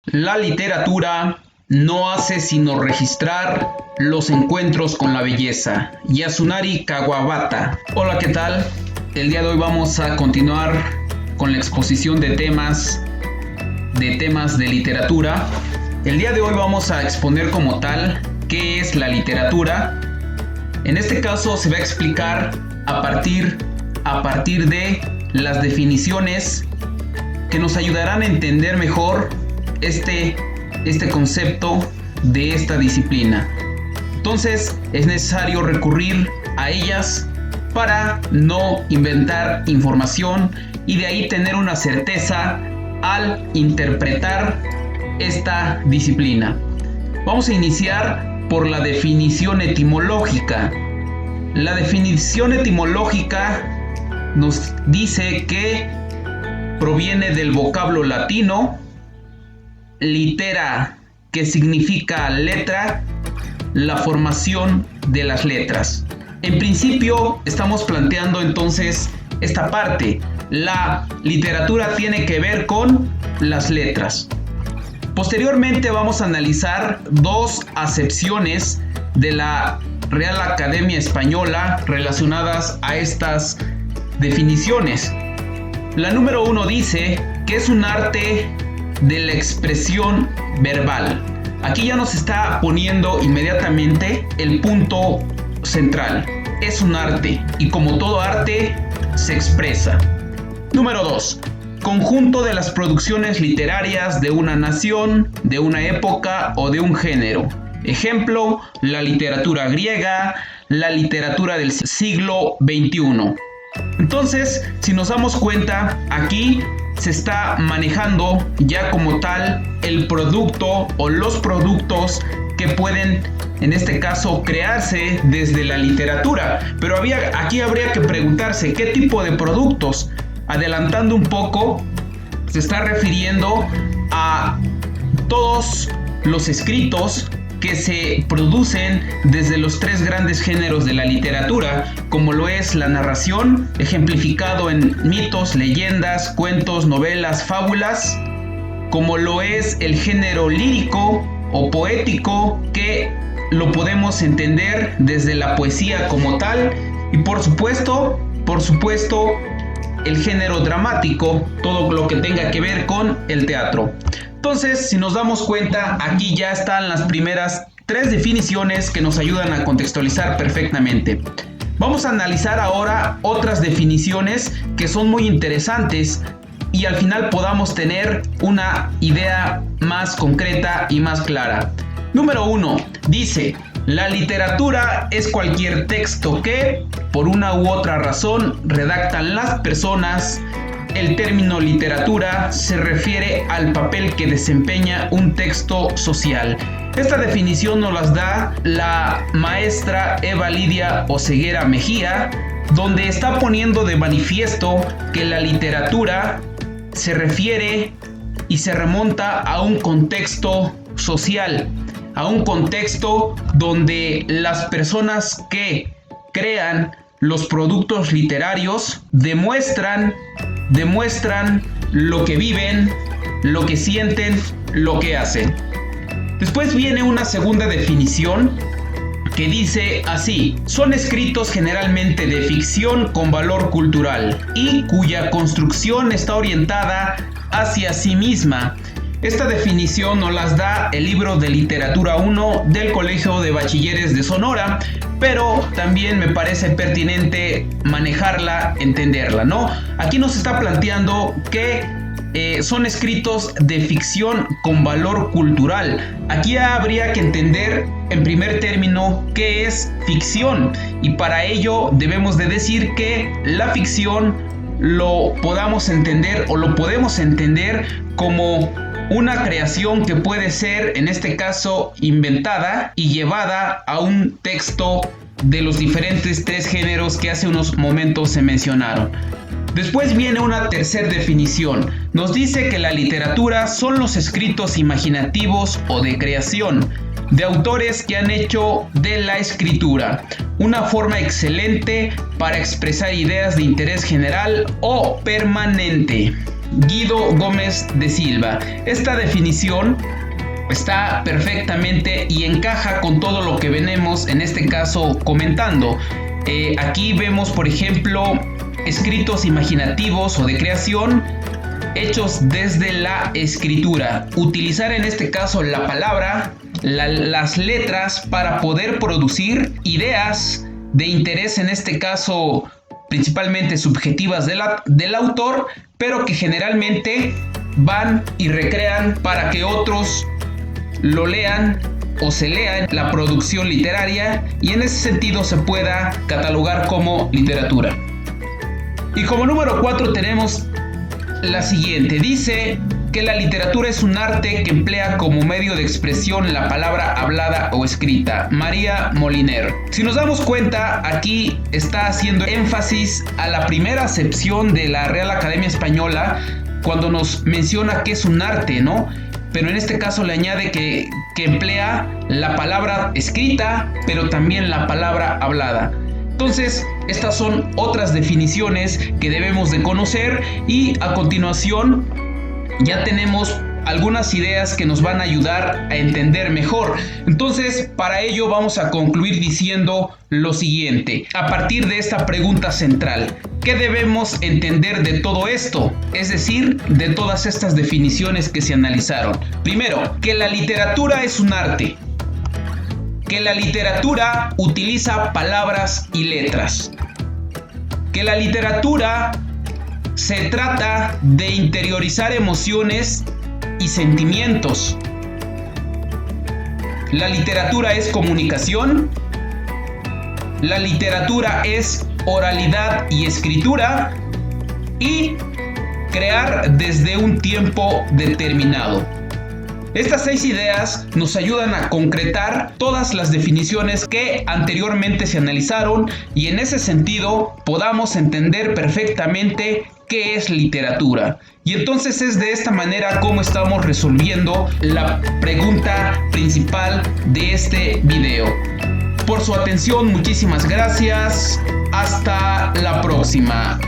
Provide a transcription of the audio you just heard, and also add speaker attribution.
Speaker 1: La literatura no hace sino registrar los encuentros con la belleza. Yasunari Kawabata. Hola, ¿qué tal? El día de hoy vamos a continuar con la exposición de temas de literatura. El día de hoy vamos a exponer como tal qué es la literatura. En este caso se va a explicar a partir de las definiciones que nos ayudarán a entender mejor este concepto de esta disciplina. Entonces es necesario recurrir a ellas para no inventar información y de ahí tener una certeza al interpretar esta disciplina. Vamos a iniciar por la definición etimológica. La definición etimológica nos dice que proviene del vocablo latino litera, que significa letra, la formación de las letras. En principio estamos planteando entonces esta parte. La literatura tiene que ver con las letras. Posteriormente vamos a analizar dos acepciones de la Real Academia Española relacionadas a estas definiciones. La número 1 dice que es un arte de la expresión verbal. Aquí ya nos está poniendo inmediatamente el punto central. Es un arte y como todo arte se expresa. Número 2. Conjunto de las producciones literarias de una nación, de una época o de un género. Ejemplo, la literatura griega, la literatura del siglo XXI. Entonces, si nos damos cuenta, aquí se está manejando ya como tal el producto o los productos que pueden, en este caso, crearse desde la literatura. Pero aquí habría que preguntarse qué tipo de productos. Adelantando un poco, se está refiriendo a todos los escritos que se producen desde los tres grandes géneros de la literatura, como lo es la narración, ejemplificado en mitos, leyendas, cuentos, novelas, fábulas, como lo es el género lírico o poético, que lo podemos entender desde la poesía como tal, y por supuesto, el género dramático, todo lo que tenga que ver con el teatro. Entonces, si nos damos cuenta, aquí ya están las primeras tres definiciones que nos ayudan a contextualizar perfectamente. Vamos a analizar ahora otras definiciones que son muy interesantes y al final podamos tener una idea más concreta y más clara. Número 1 dice: la literatura es cualquier texto que, por una u otra razón, redactan las personas. El término literatura se refiere al papel que desempeña un texto social. Esta definición nos las da la maestra Eva Lidia Oseguera Mejía, donde está poniendo de manifiesto que la literatura se refiere y se remonta a un contexto social, a un contexto donde las personas que crean los productos literarios demuestran lo que viven, lo que sienten, lo que hacen. Después viene una segunda definición que dice así: son escritos generalmente de ficción con valor cultural y cuya construcción está orientada hacia sí misma. Esta definición nos las da el libro de literatura 1 del Colegio de Bachilleres de Sonora, pero también me parece pertinente manejarla, entenderla, ¿no? Aquí nos está planteando que son escritos de ficción con valor cultural. Aquí habría que entender en primer término qué es ficción, y para ello debemos de decir que la ficción lo podemos entender como una creación que puede ser, en este caso, inventada y llevada a un texto de los diferentes tres géneros que hace unos momentos se mencionaron. Después viene una tercera definición. Nos dice que la literatura son los escritos imaginativos o de creación de autores que han hecho de la escritura una forma excelente para expresar ideas de interés general o permanente. Guido Gómez de Silva. Esta definición está perfectamente y encaja con todo lo que venimos en este caso comentando. Aquí vemos, por ejemplo, escritos imaginativos o de creación hechos desde la escritura. Utilizar en este caso la palabra, las letras para poder producir ideas de interés, en este caso principalmente subjetivas del autor, pero que generalmente van y recrean para que otros lo lean o se lea en la producción literaria, y en ese sentido se pueda catalogar como literatura. Y como número 4 tenemos la siguiente. Dice que la literatura es un arte que emplea como medio de expresión la palabra hablada o escrita. María Moliner. Si nos damos cuenta, aquí está haciendo énfasis a la primera acepción de la Real Academia Española cuando nos menciona que es un arte, ¿no? Pero en este caso le añade que emplea la palabra escrita, pero también la palabra hablada. Entonces, estas son otras definiciones que debemos de conocer, y a continuación ya tenemos algunas ideas que nos van a ayudar a entender mejor. Entonces, para ello vamos a concluir diciendo lo siguiente, a partir de esta pregunta central: ¿qué debemos entender de todo esto? Es decir, de todas estas definiciones que se analizaron. Primero, que la literatura es un arte. Que la literatura utiliza palabras y letras. Que la literatura se trata de interiorizar emociones y sentimientos. La literatura es comunicación. La literatura es oralidad y escritura. Y crear desde un tiempo determinado. Estas 6 ideas nos ayudan a concretar todas las definiciones que anteriormente se analizaron, y en ese sentido podamos entender perfectamente qué es literatura. Y entonces es de esta manera como estamos resolviendo la pregunta principal de este video. Por su atención, muchísimas gracias. Hasta la próxima.